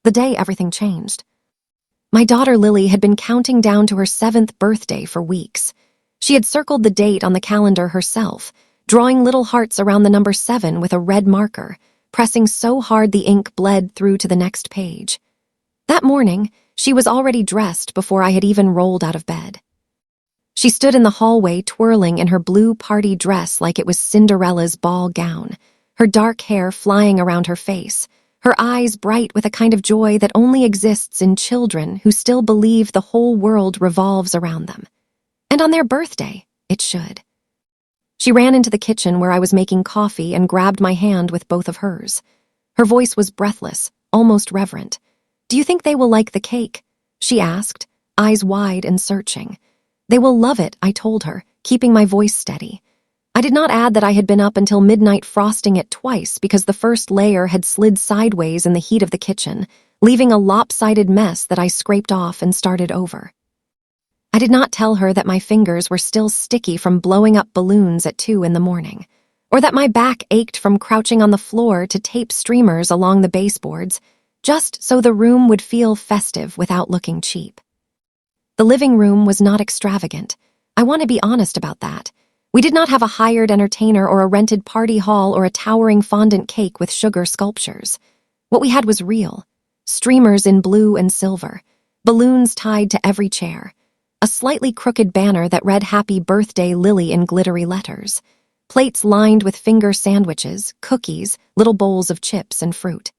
The day everything changed. My daughter Lily had been counting down to her 7th birthday for weeks. She had circled the date on the calendar herself, drawing little hearts around the number 7 with a red marker, pressing so hard the ink bled through to the next page. That morning, she was already dressed before I had even rolled out of bed. She stood in the hallway twirling in her blue party dress like it was Cinderella's ball gown, her dark hair flying around her face, her eyes bright with a kind of joy that only exists in children who still believe the whole world revolves around them. And on their birthday, it should. She ran into the kitchen where I was making coffee and grabbed my hand with both of hers. Her voice was breathless, almost reverent. "Do you think they will like the cake?" she asked, eyes wide and searching. "They will love it," I told her, keeping my voice steady. I did not add that I had been up until midnight frosting it twice because the first layer had slid sideways in the heat of the kitchen, leaving a lopsided mess that I scraped off and started over. I did not tell her that my fingers were still sticky from blowing up balloons at 2 in the morning, or that my back ached from crouching on the floor to tape streamers along the baseboards, just so the room would feel festive without looking cheap. The living room was not extravagant. I want to be honest about that. We did not have a hired entertainer or a rented party hall or a towering fondant cake with sugar sculptures. What we had was real. Streamers in blue and silver, balloons tied to every chair, a slightly crooked banner that read "Happy Birthday, Lily" in glittery letters, plates lined with finger sandwiches, cookies, little bowls of chips and fruit.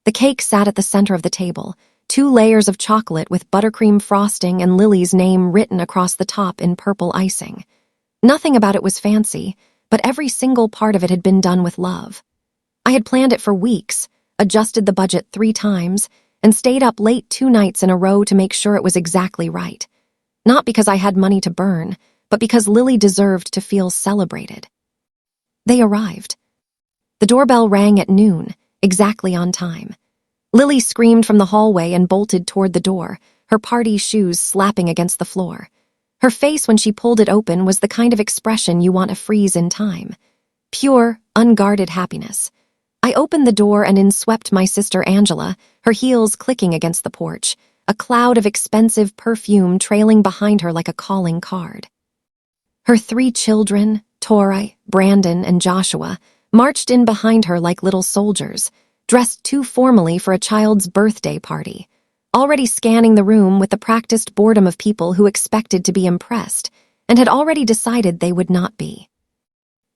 The cake sat at the center of the table, 2 layers of chocolate with buttercream frosting and Lily's name written across the top in purple icing. Nothing about it was fancy, but every single part of it had been done with love. I had planned it for weeks, adjusted the budget 3 times, and stayed up late 2 nights in a row to make sure it was exactly right. Not because I had money to burn, but because Lily deserved to feel celebrated. They arrived. The doorbell rang at noon, exactly on time. Lily screamed from the hallway and bolted toward the door, her party shoes slapping against the floor. Her face when she pulled it open was the kind of expression you want to freeze in time. Pure, unguarded happiness. I opened the door and in swept my sister Angela, her heels clicking against the porch, a cloud of expensive perfume trailing behind her like a calling card. Her 3 children, Tori, Brandon, and Joshua, marched in behind her like little soldiers, dressed too formally for a child's birthday party, already scanning the room with the practiced boredom of people who expected to be impressed and had already decided they would not be.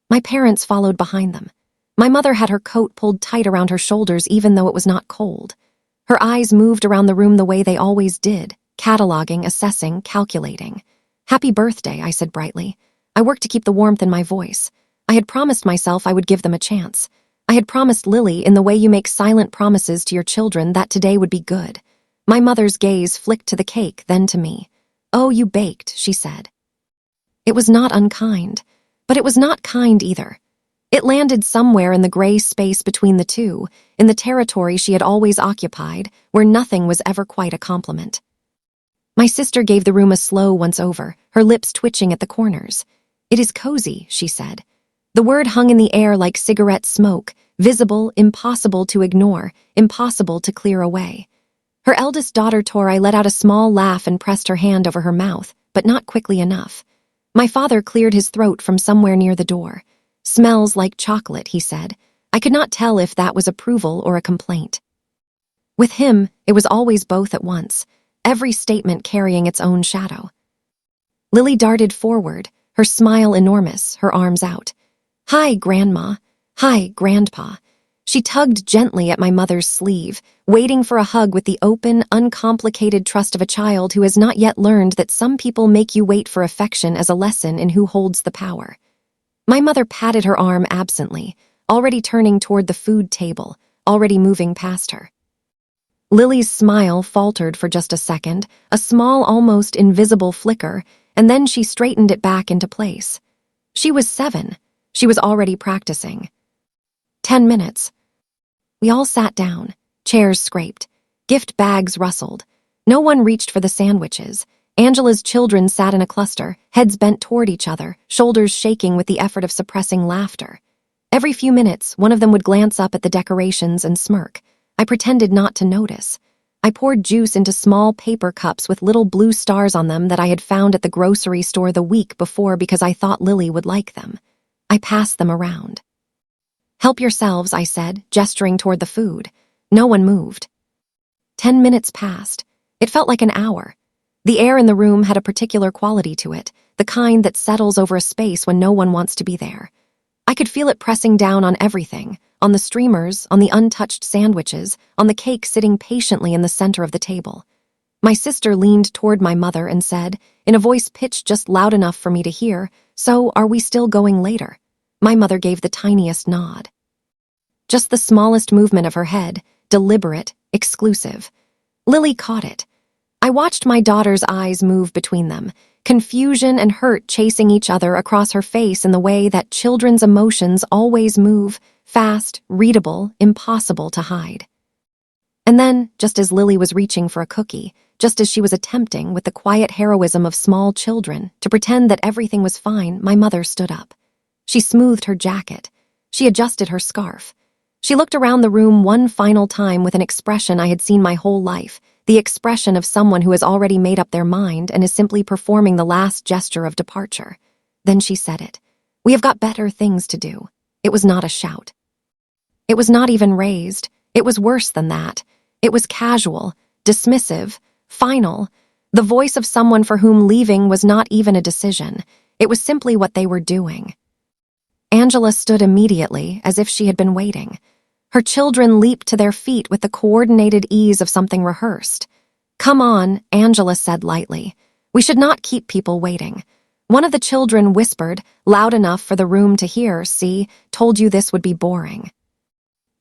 My parents followed behind them. My mother had her coat pulled tight around her shoulders even though it was not cold. Her eyes moved around the room the way they always did, cataloging, assessing, calculating. "Happy birthday," I said brightly. I worked to keep the warmth in my voice. I had promised myself I would give them a chance. I had promised Lily, in the way you make silent promises to your children, that today would be good. My mother's gaze flicked to the cake, then to me. "Oh, you baked," she said. It was not unkind, but it was not kind either. It landed somewhere in the gray space between the two, in the territory she had always occupied, where nothing was ever quite a compliment. My sister gave the room a slow once-over, her lips twitching at the corners. "It is cozy," she said. The word hung in the air like cigarette smoke, visible, impossible to ignore, impossible to clear away. Her eldest daughter Tori let out a small laugh and pressed her hand over her mouth, but not quickly enough. My father cleared his throat from somewhere near the door. "Smells like chocolate," he said. I could not tell if that was approval or a complaint. With him, it was always both at once, every statement carrying its own shadow. Lily darted forward, her smile enormous, her arms out. "Hi, Grandma. Hi, Grandpa." She tugged gently at my mother's sleeve, waiting for a hug with the open, uncomplicated trust of a child who has not yet learned that some people make you wait for affection as a lesson in who holds the power. My mother patted her arm absently, already turning toward the food table, already moving past her. Lily's smile faltered for just a second, a small, almost invisible flicker, and then she straightened it back into place. She was 7. She was already practicing. 10 minutes. We all sat down, chairs scraped, gift bags rustled. No one reached for the sandwiches. Angela's children sat in a cluster, heads bent toward each other, shoulders shaking with the effort of suppressing laughter. Every few minutes, one of them would glance up at the decorations and smirk, I pretended not to notice. I poured juice into small paper cups with little blue stars on them that I had found at the grocery store the week before because I thought Lily would like them. I passed them around. "Help yourselves," I said, gesturing toward the food. No one moved. 10 minutes passed. It felt like an hour. The air in the room had a particular quality to it, the kind that settles over a space when no one wants to be there. I could feel it pressing down on everything, on the streamers, on the untouched sandwiches, on the cake sitting patiently in the center of the table. My sister leaned toward my mother and said, in a voice pitched just loud enough for me to hear, "So, are we still going later?" My mother gave the tiniest nod. Just the smallest movement of her head, deliberate, exclusive. Lily caught it. I watched my daughter's eyes move between them, confusion and hurt chasing each other across her face in the way that children's emotions always move, fast, readable, impossible to hide. And then, just as Lily was reaching for a cookie, just as she was attempting, with the quiet heroism of small children, to pretend that everything was fine, my mother stood up. She smoothed her jacket. She adjusted her scarf. She looked around the room one final time with an expression I had seen my whole life, the expression of someone who has already made up their mind and is simply performing the last gesture of departure. Then she said it. "We have got better things to do." It was not a shout. It was not even raised. It was worse than that. It was casual, dismissive, final, the voice of someone for whom leaving was not even a decision. It was simply what they were doing. Angela stood immediately, as if she had been waiting. Her children leaped to their feet with the coordinated ease of something rehearsed. "Come on," Angela said lightly. "We should not keep people waiting." One of the children whispered, loud enough for the room to hear, "See, told you this would be boring."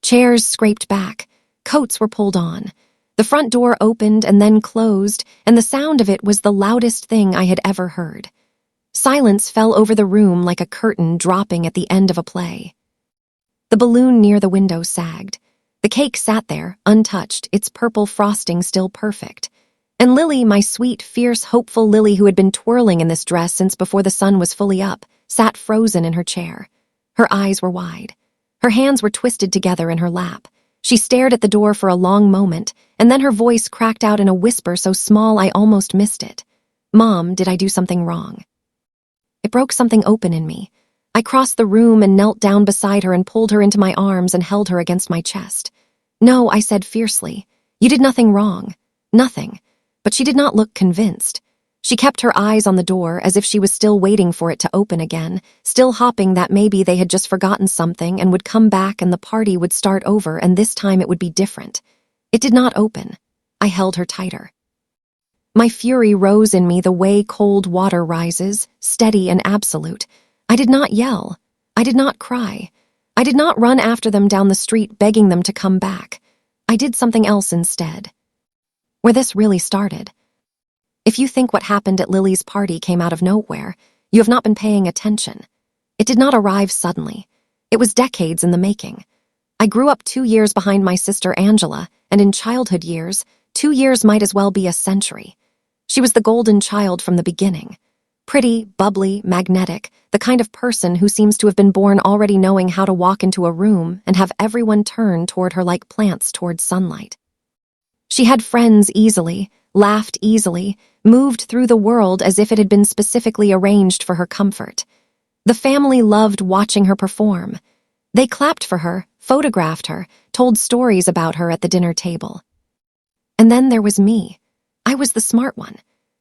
Chairs scraped back. Coats were pulled on. The front door opened and then closed, and the sound of it was the loudest thing I had ever heard. Silence fell over the room like a curtain dropping at the end of a play. The balloon near the window sagged. The cake sat there, untouched, its purple frosting still perfect. And Lily, my sweet, fierce, hopeful Lily who had been twirling in this dress since before the sun was fully up, sat frozen in her chair. Her eyes were wide. Her hands were twisted together in her lap. She stared at the door for a long moment, and then her voice cracked out in a whisper so small I almost missed it. "Mom, did I do something wrong?" It broke something open in me. I crossed the room and knelt down beside her and pulled her into my arms and held her against my chest. "No," I said fiercely. "You did nothing wrong. Nothing." But she did not look convinced. She kept her eyes on the door as if she was still waiting for it to open again, still hoping that maybe they had just forgotten something and would come back and the party would start over and this time it would be different. It did not open. I held her tighter. My fury rose in me the way cold water rises, steady and absolute. I did not yell. I did not cry. I did not run after them down the street begging them to come back. I did something else instead. Where this really started. If you think what happened at Lily's party came out of nowhere, you have not been paying attention. It did not arrive suddenly. It was decades in the making. I grew up 2 years behind my sister Angela, and in childhood years, 2 years might as well be a century. She was the golden child from the beginning. Pretty, bubbly, magnetic, the kind of person who seems to have been born already knowing how to walk into a room and have everyone turn toward her like plants toward sunlight. She had friends easily, laughed easily, moved through the world as if it had been specifically arranged for her comfort. The family loved watching her perform. They clapped for her, photographed her, told stories about her at the dinner table. And then there was me. I was the smart one,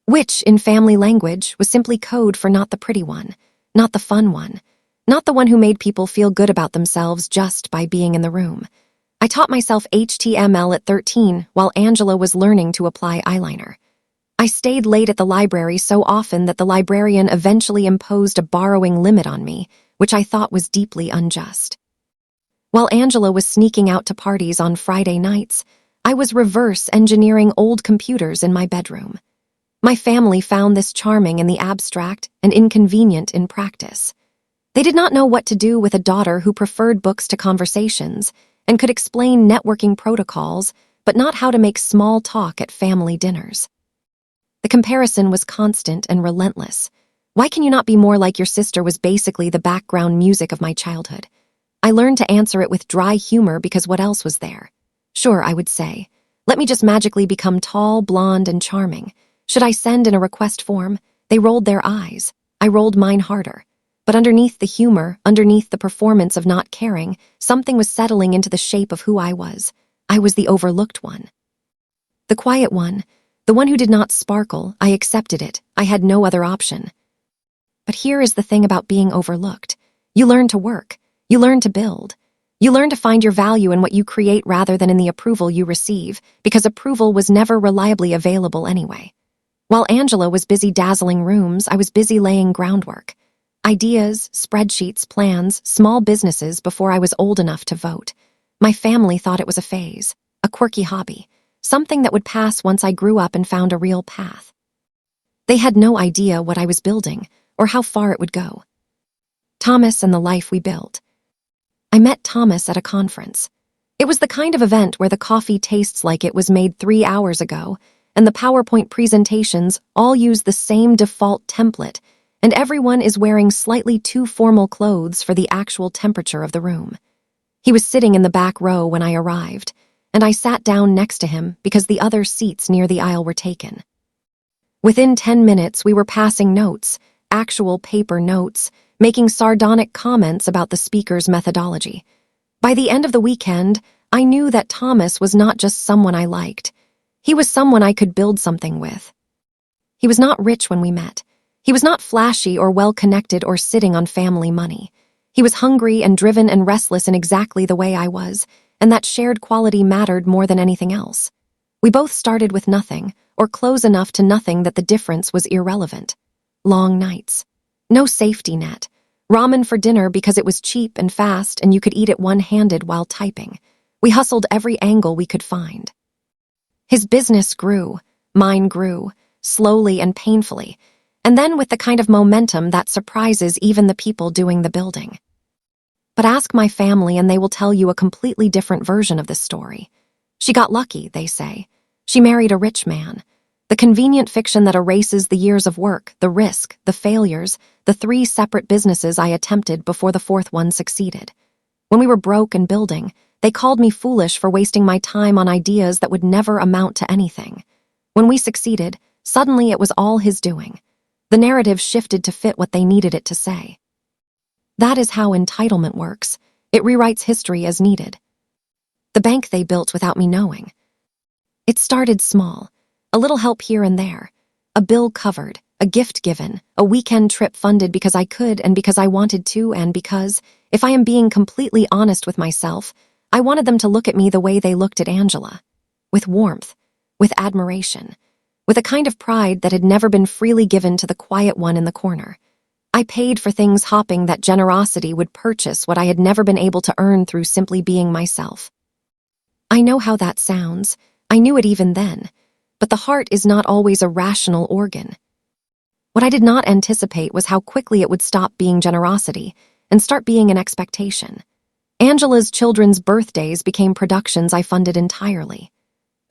which, in family language, was simply code for not the pretty one, not the fun one, not the one who made people feel good about themselves just by being in the room. I taught myself HTML at 13 while Angela was learning to apply eyeliner. I stayed late at the library so often that the librarian eventually imposed a borrowing limit on me, which I thought was deeply unjust. While Angela was sneaking out to parties on Friday nights, I was reverse engineering old computers in my bedroom. My family found this charming in the abstract and inconvenient in practice. They did not know what to do with a daughter who preferred books to conversations and could explain networking protocols, but not how to make small talk at family dinners. The comparison was constant and relentless. "Why can you not be more like your sister?" was basically the background music of my childhood. I learned to answer it with dry humor because what else was there? Sure, I would say. Let me just magically become tall, blonde, and charming. Should I send in a request form? They rolled their eyes. I rolled mine harder. But underneath the humor, underneath the performance of not caring, something was settling into the shape of who I was. I was the overlooked one. The quiet one. The one who did not sparkle. I accepted it. I had no other option. But here is the thing about being overlooked. You learn to work. You learn to build. You learn to find your value in what you create rather than in the approval you receive, because approval was never reliably available anyway. While Angela was busy dazzling rooms, I was busy laying groundwork. Ideas, spreadsheets, plans, small businesses before I was old enough to vote. My family thought it was a phase, a quirky hobby, something that would pass once I grew up and found a real path. They had no idea what I was building or how far it would go. Thomas and the life we built. I met Thomas at a conference. It was the kind of event where the coffee tastes like it was made 3 hours ago, and the PowerPoint presentations all use the same default template, and everyone is wearing slightly too formal clothes for the actual temperature of the room. He was sitting in the back row when I arrived, and I sat down next to him because the other seats near the aisle were taken. Within 10 minutes, we were passing notes, actual paper notes, making sardonic comments about the speaker's methodology. By the end of the weekend, I knew that Thomas was not just someone I liked. He was someone I could build something with. He was not rich when we met. He was not flashy or well-connected or sitting on family money. He was hungry and driven and restless in exactly the way I was, and that shared quality mattered more than anything else. We both started with nothing, or close enough to nothing that the difference was irrelevant. Long nights. No safety net. Ramen for dinner because it was cheap and fast and you could eat it one-handed while typing. We hustled every angle we could find. His business grew. Mine grew. Slowly and painfully. And then with the kind of momentum that surprises even the people doing the building. But ask my family and they will tell you a completely different version of this story. She got lucky, they say. She married a rich man. The convenient fiction that erases the years of work, the risk, the failures, the 3 separate businesses I attempted before the 4th one succeeded. When we were broke and building, they called me foolish for wasting my time on ideas that would never amount to anything. When we succeeded, suddenly it was all his doing. The narrative shifted to fit what they needed it to say. That is how entitlement works. It rewrites history as needed. The bank they built without me knowing. It started small. A little help here and there. A bill covered, a gift given, a weekend trip funded because I could and because I wanted to and because, if I am being completely honest with myself, I wanted them to look at me the way they looked at Angela. With warmth, with admiration, with a kind of pride that had never been freely given to the quiet one in the corner. I paid for things hoping that generosity would purchase what I had never been able to earn through simply being myself. I know how that sounds. I knew it even then. But the heart is not always a rational organ. What I did not anticipate was how quickly it would stop being generosity and start being an expectation. Angela's children's birthdays became productions I funded entirely.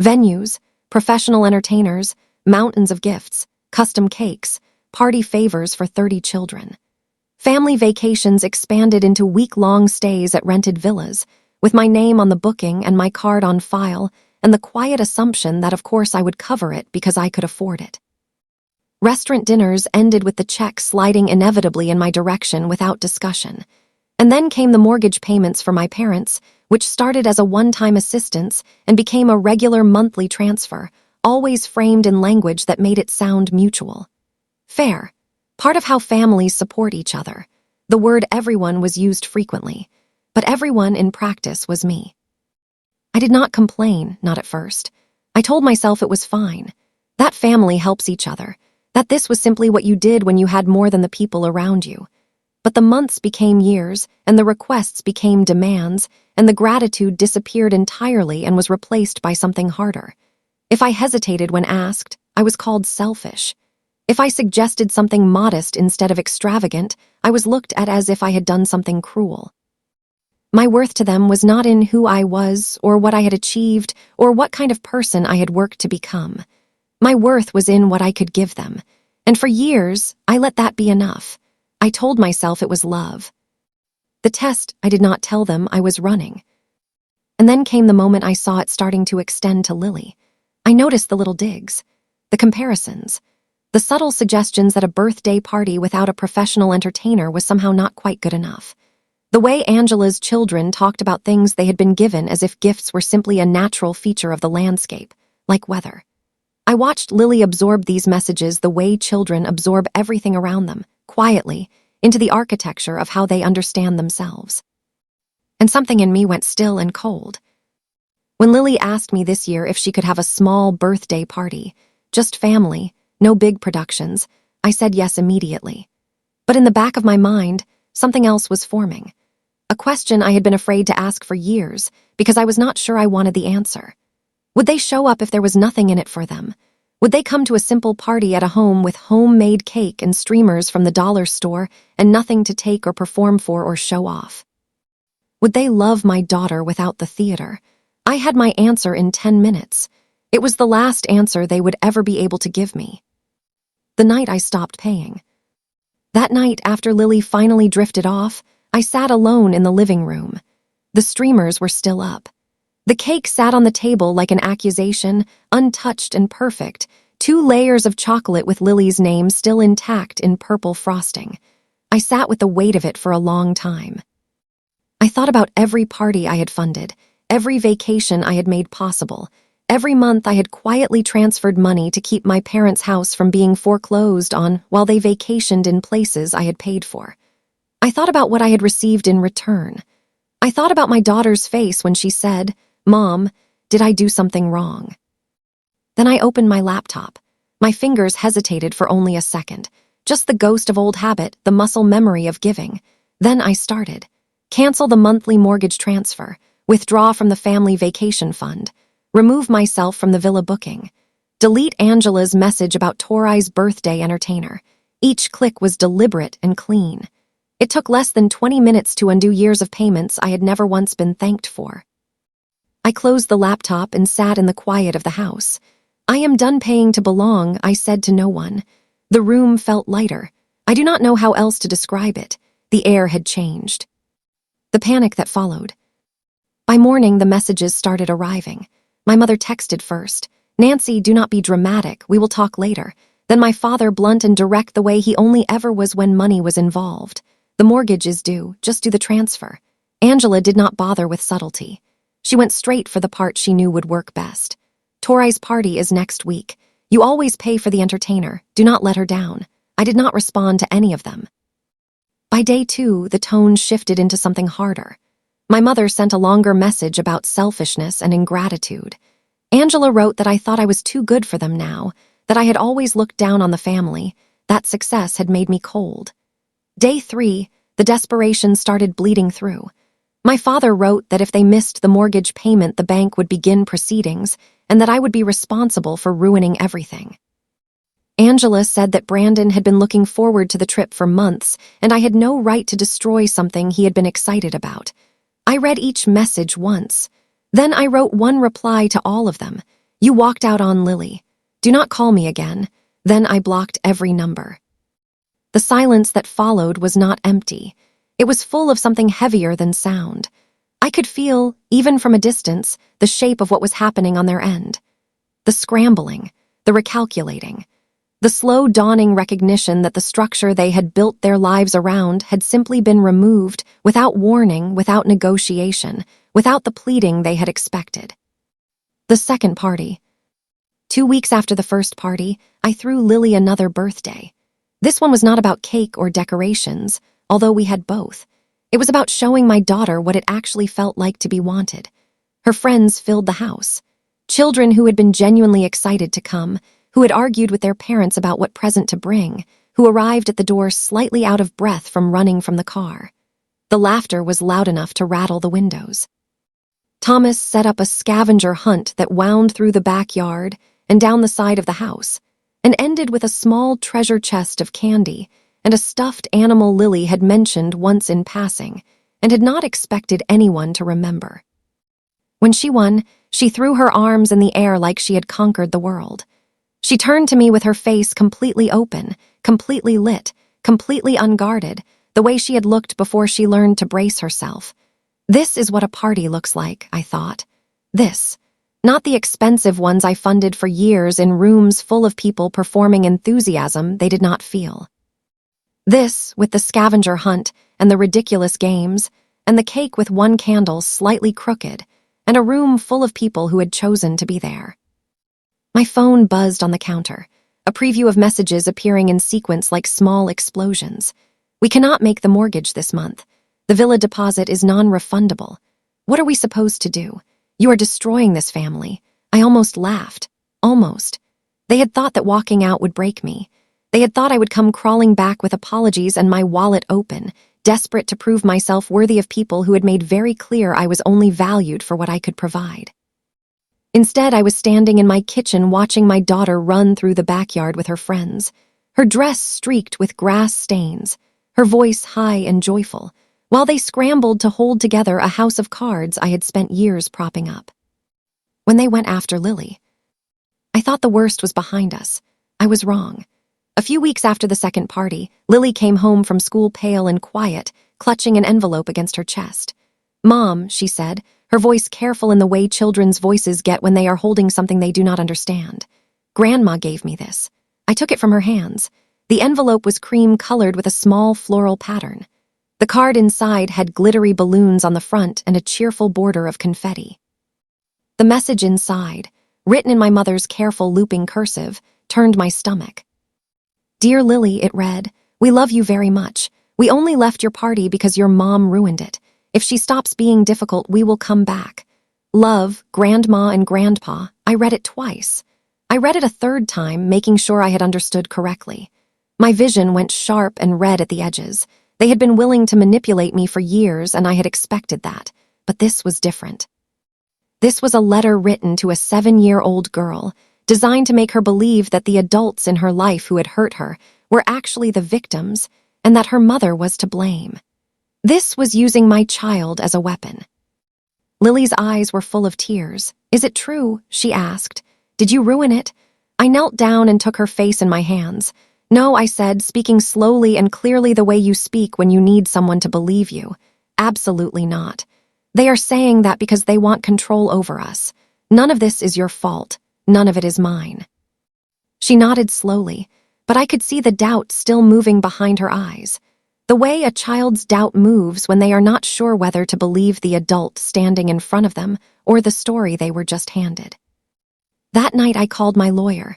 Venues, professional entertainers, mountains of gifts, custom cakes, party favors for 30 children. Family vacations expanded into week-long stays at rented villas, with my name on the booking and my card on file, and the quiet assumption that of course I would cover it because I could afford it. Restaurant dinners ended with the check sliding inevitably in my direction without discussion. And then came the mortgage payments for my parents, which started as a one-time assistance and became a regular monthly transfer, always framed in language that made it sound mutual. Fair. Part of how families support each other. The word everyone was used frequently, but everyone in practice was me. I did not complain, not at first. I told myself it was fine. That family helps each other. That this was simply what you did when you had more than the people around you. But the months became years, and the requests became demands, and the gratitude disappeared entirely and was replaced by something harder. If I hesitated when asked, I was called selfish. If I suggested something modest instead of extravagant, I was looked at as if I had done something cruel. My worth to them was not in who I was, or what I had achieved, or what kind of person I had worked to become. My worth was in what I could give them, and for years, I let that be enough. I told myself it was love. The test I did not tell them I was running. And then came the moment I saw it starting to extend to Lily. I noticed the little digs, the comparisons, the subtle suggestions that a birthday party without a professional entertainer was somehow not quite good enough. The way Angela's children talked about things they had been given as if gifts were simply a natural feature of the landscape, like weather. I watched Lily absorb these messages the way children absorb everything around them, quietly, into the architecture of how they understand themselves. And something in me went still and cold. When Lily asked me this year if she could have a small birthday party, just family, no big productions, I said yes immediately. But in the back of my mind, something else was forming. A question I had been afraid to ask for years because I was not sure I wanted the answer. Would they show up if there was nothing in it for them? Would they come to a simple party at a home with homemade cake and streamers from the dollar store and nothing to take or perform for or show off? Would they love my daughter without the theater? I had my answer in 10 minutes. It was the last answer they would ever be able to give me. The night I stopped paying. That night, after Lily finally drifted off, I sat alone in the living room. The streamers were still up. The cake sat on the table like an accusation, untouched and perfect, 2 layers of chocolate with Lily's name still intact in purple frosting. I sat with the weight of it for a long time. I thought about every party I had funded, every vacation I had made possible, every month I had quietly transferred money to keep my parents' house from being foreclosed on while they vacationed in places I had paid for. I thought about what I had received in return. I thought about my daughter's face when she said, "Mom, did I do something wrong?" Then I opened my laptop. My fingers hesitated for only a second, just the ghost of old habit, the muscle memory of giving. Then I started. Cancel the monthly mortgage transfer, withdraw from the family vacation fund, remove myself from the villa booking, delete Angela's message about Tori's birthday entertainer. Each click was deliberate and clean. It took less than 20 minutes to undo years of payments I had never once been thanked for. I closed the laptop and sat in the quiet of the house. I am done paying to belong, I said to no one. The room felt lighter. I do not know how else to describe it. The air had changed. The panic that followed. By morning, the messages started arriving. My mother texted first. "Nancy, do not be dramatic. We will talk later." Then my father, blunt and direct the way he only ever was when money was involved. "The mortgage is due. Just do the transfer." Angela did not bother with subtlety. She went straight for the part she knew would work best. "Tori's party is next week. You always pay for the entertainer. Do not let her down." I did not respond to any of them. By day 2, the tone shifted into something harder. My mother sent a longer message about selfishness and ingratitude. Angela wrote that I thought I was too good for them now, that I had always looked down on the family, that success had made me cold. Day 3, the desperation started bleeding through. My father wrote that if they missed the mortgage payment, the bank would begin proceedings, and that I would be responsible for ruining everything. Angela said that Brandon had been looking forward to the trip for months, and I had no right to destroy something he had been excited about. I read each message once. Then I wrote one reply to all of them. "You walked out on Lily. Do not call me again." Then I blocked every number. The silence that followed was not empty. It was full of something heavier than sound. I could feel, even from a distance, the shape of what was happening on their end. The scrambling, the recalculating, the slow dawning recognition that the structure they had built their lives around had simply been removed without warning, without negotiation, without the pleading they had expected. The second party. 2 weeks after the first party, I threw Lily another birthday. This one was not about cake or decorations, although we had both. It was about showing my daughter what it actually felt like to be wanted. Her friends filled the house. Children who had been genuinely excited to come, who had argued with their parents about what present to bring, who arrived at the door slightly out of breath from running from the car. The laughter was loud enough to rattle the windows. Thomas set up a scavenger hunt that wound through the backyard and down the side of the house, and ended with a small treasure chest of candy and a stuffed animal Lily had mentioned once in passing and had not expected anyone to remember. When she won, she threw her arms in the air like she had conquered the world. She turned to me with her face completely open, completely lit, completely unguarded, the way she had looked before she learned to brace herself. This is what a party looks like, I thought. This. Not the expensive ones I funded for years in rooms full of people performing enthusiasm they did not feel. This, with the scavenger hunt and the ridiculous games, and the cake with one candle slightly crooked, and a room full of people who had chosen to be there. My phone buzzed on the counter, a preview of messages appearing in sequence like small explosions. We cannot make the mortgage this month. The villa deposit is non-refundable. What are we supposed to do? You are destroying this family. I almost laughed. Almost. They had thought that walking out would break me. They had thought I would come crawling back with apologies and my wallet open, desperate to prove myself worthy of people who had made very clear I was only valued for what I could provide. Instead, I was standing in my kitchen watching my daughter run through the backyard with her friends, her dress streaked with grass stains, her voice high and joyful, while they scrambled to hold together a house of cards I had spent years propping up. When they went after Lily, I thought the worst was behind us. I was wrong. A few weeks after the second party, Lily came home from school pale and quiet, clutching an envelope against her chest. "Mom," she said, her voice careful in the way children's voices get when they are holding something they do not understand. "Grandma gave me this." I took it from her hands. The envelope was cream-colored with a small floral pattern. The card inside had glittery balloons on the front and a cheerful border of confetti. The message inside, written in my mother's careful looping cursive, turned my stomach. "Dear Lily," it read, "we love you very much. We only left your party because your mom ruined it. If she stops being difficult, we will come back. Love, Grandma and Grandpa." I read it twice. I read it a third time, making sure I had understood correctly. My vision went sharp and red at the edges. They had been willing to manipulate me for years, and I had expected that. But this was different. This was a letter written to a 7-year-old girl, designed to make her believe that the adults in her life who had hurt her were actually the victims, and that her mother was to blame. This was using my child as a weapon. Lily's eyes were full of tears. "Is it true?" she asked. "Did you ruin it?" I knelt down and took her face in my hands. "No," I said, speaking slowly and clearly the way you speak when you need someone to believe you. "Absolutely not. They are saying that because they want control over us. None of this is your fault. None of it is mine." She nodded slowly, but I could see the doubt still moving behind her eyes. The way a child's doubt moves when they are not sure whether to believe the adult standing in front of them or the story they were just handed. That night I called my lawyer.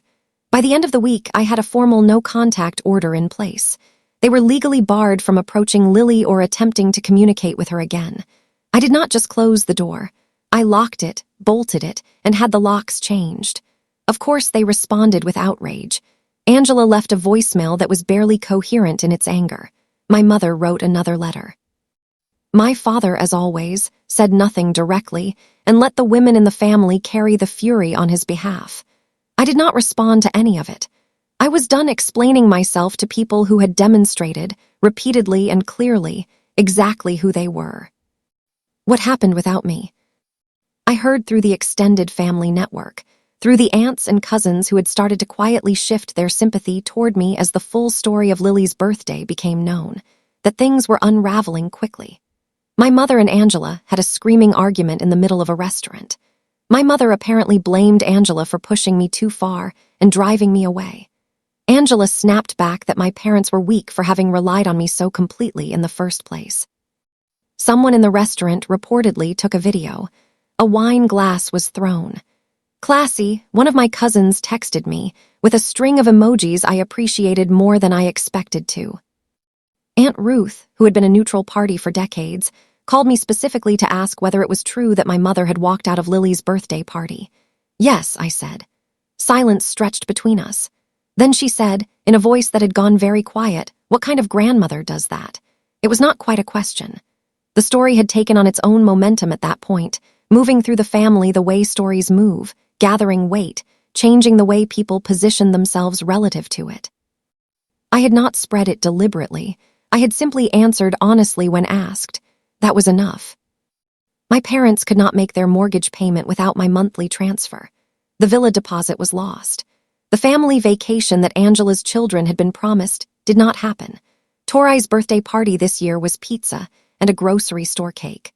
By the end of the week, I had a formal no-contact order in place. They were legally barred from approaching Lily or attempting to communicate with her again. I did not just close the door. I locked it, bolted it, and had the locks changed. Of course, they responded with outrage. Angela left a voicemail that was barely coherent in its anger. My mother wrote another letter. My father, as always, said nothing directly and let the women in the family carry the fury on his behalf. I did not respond to any of it. I was done explaining myself to people who had demonstrated, repeatedly and clearly, exactly who they were. What happened without me? I heard through the extended family network, through the aunts and cousins who had started to quietly shift their sympathy toward me as the full story of Lily's birthday became known, that things were unraveling quickly. My mother and Angela had a screaming argument in the middle of a restaurant. My mother apparently blamed Angela for pushing me too far and driving me away. Angela snapped back that my parents were weak for having relied on me so completely in the first place. Someone in the restaurant reportedly took a video. A wine glass was thrown. "Classy," one of my cousins texted me, with a string of emojis I appreciated more than I expected to. Aunt Ruth, who had been a neutral party for decades, called me specifically to ask whether it was true that my mother had walked out of Lily's birthday party. "Yes," I said. Silence stretched between us. Then she said, in a voice that had gone very quiet, "What kind of grandmother does that?" It was not quite a question. The story had taken on its own momentum at that point, moving through the family the way stories move, gathering weight, changing the way people position themselves relative to it. I had not spread it deliberately. I had simply answered honestly when asked. That was enough. My parents could not make their mortgage payment without my monthly transfer. The villa deposit was lost. The family vacation that Angela's children had been promised did not happen. Torai's birthday party this year was pizza and a grocery store cake.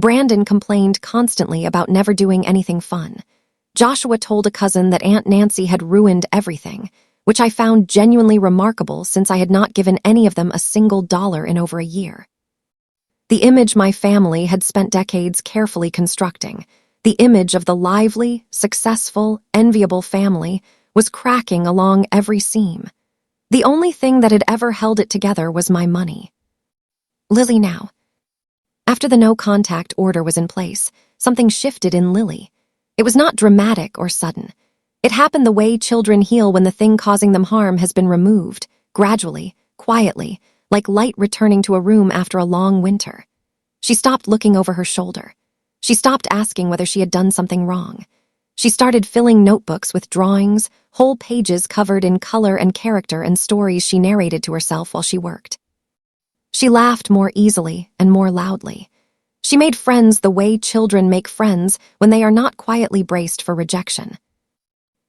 Brandon complained constantly about never doing anything fun. Joshua told a cousin that Aunt Nancy had ruined everything, which I found genuinely remarkable since I had not given any of them a single dollar in over a year. The image my family had spent decades carefully constructing, the image of the lively, successful, enviable family, was cracking along every seam. The only thing that had ever held it together was my money. Lily now. After the no-contact order was in place, something shifted in Lily. It was not dramatic or sudden. It happened the way children heal when the thing causing them harm has been removed, gradually, quietly, like light returning to a room after a long winter. She stopped looking over her shoulder. She stopped asking whether she had done something wrong. She started filling notebooks with drawings, whole pages covered in color and character and stories she narrated to herself while she worked. She laughed more easily and more loudly. She made friends the way children make friends when they are not quietly braced for rejection.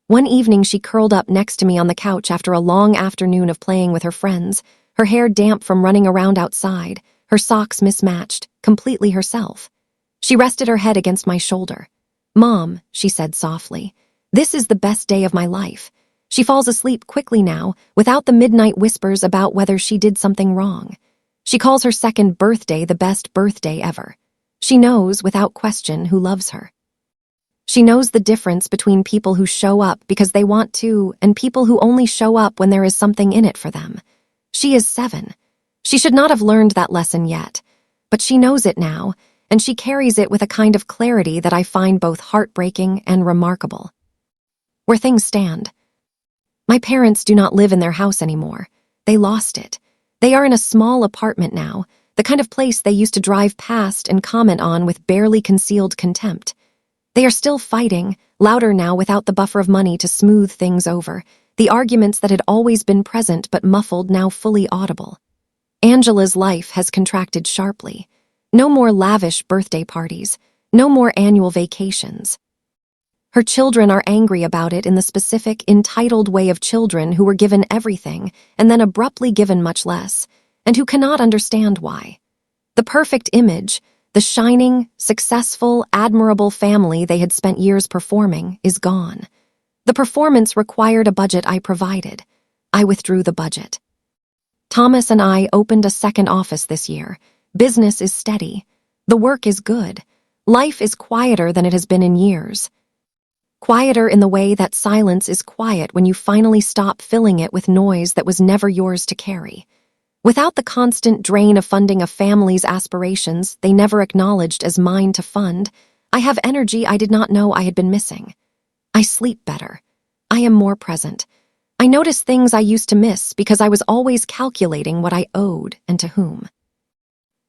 One evening she curled up next to me on the couch after a long afternoon of playing with her friends, her hair damp from running around outside, her socks mismatched, completely herself. She rested her head against my shoulder. "Mom," she said softly, "this is the best day of my life." She falls asleep quickly now, without the midnight whispers about whether she did something wrong. She calls her second birthday the best birthday ever. She knows, without question, who loves her. She knows the difference between people who show up because they want to and people who only show up when there is something in it for them. She is 7. She should not have learned that lesson yet, but she knows it now, and she carries it with a kind of clarity that I find both heartbreaking and remarkable. Where things stand. My parents do not live in their house anymore. They lost it. They are in a small apartment now, the kind of place they used to drive past and comment on with barely concealed contempt. They are still fighting, louder now without the buffer of money to smooth things over, the arguments that had always been present but muffled now fully audible. Angela's life has contracted sharply. No more lavish birthday parties, no more annual vacations. Her children are angry about it in the specific, entitled way of children who were given everything and then abruptly given much less, and who cannot understand why. The perfect image, the shining, successful, admirable family they had spent years performing, is gone. The performance required a budget I provided. I withdrew the budget. Thomas and I opened a second office this year. Business is steady. The work is good. Life is quieter than it has been in years. Quieter in the way that silence is quiet when you finally stop filling it with noise that was never yours to carry. Without the constant drain of funding a family's aspirations they never acknowledged as mine to fund, I have energy I did not know I had been missing. I sleep better. I am more present. I notice things I used to miss because I was always calculating what I owed and to whom.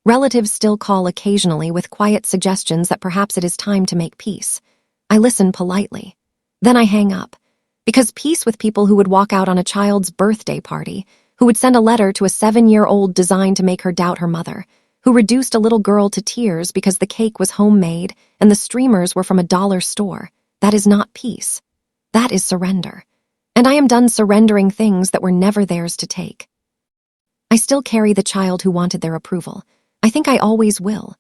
Relatives still call occasionally with quiet suggestions that perhaps it is time to make peace. I listen politely. Then I hang up. Because peace with people who would walk out on a child's birthday party, who would send a letter to a 7-year-old designed to make her doubt her mother, who reduced a little girl to tears because the cake was homemade and the streamers were from a dollar store, that is not peace. That is surrender. And I am done surrendering things that were never theirs to take. I still carry the child who wanted their approval. I think I always will.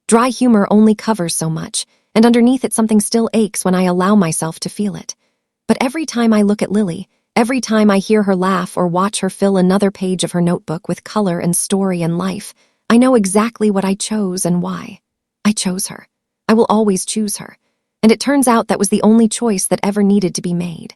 Dry humor only covers so much, and underneath it something still aches when I allow myself to feel it. But every time I look at Lily, every time I hear her laugh or watch her fill another page of her notebook with color and story and life, I know exactly what I chose and why. I chose her. I will always choose her. And it turns out that was the only choice that ever needed to be made.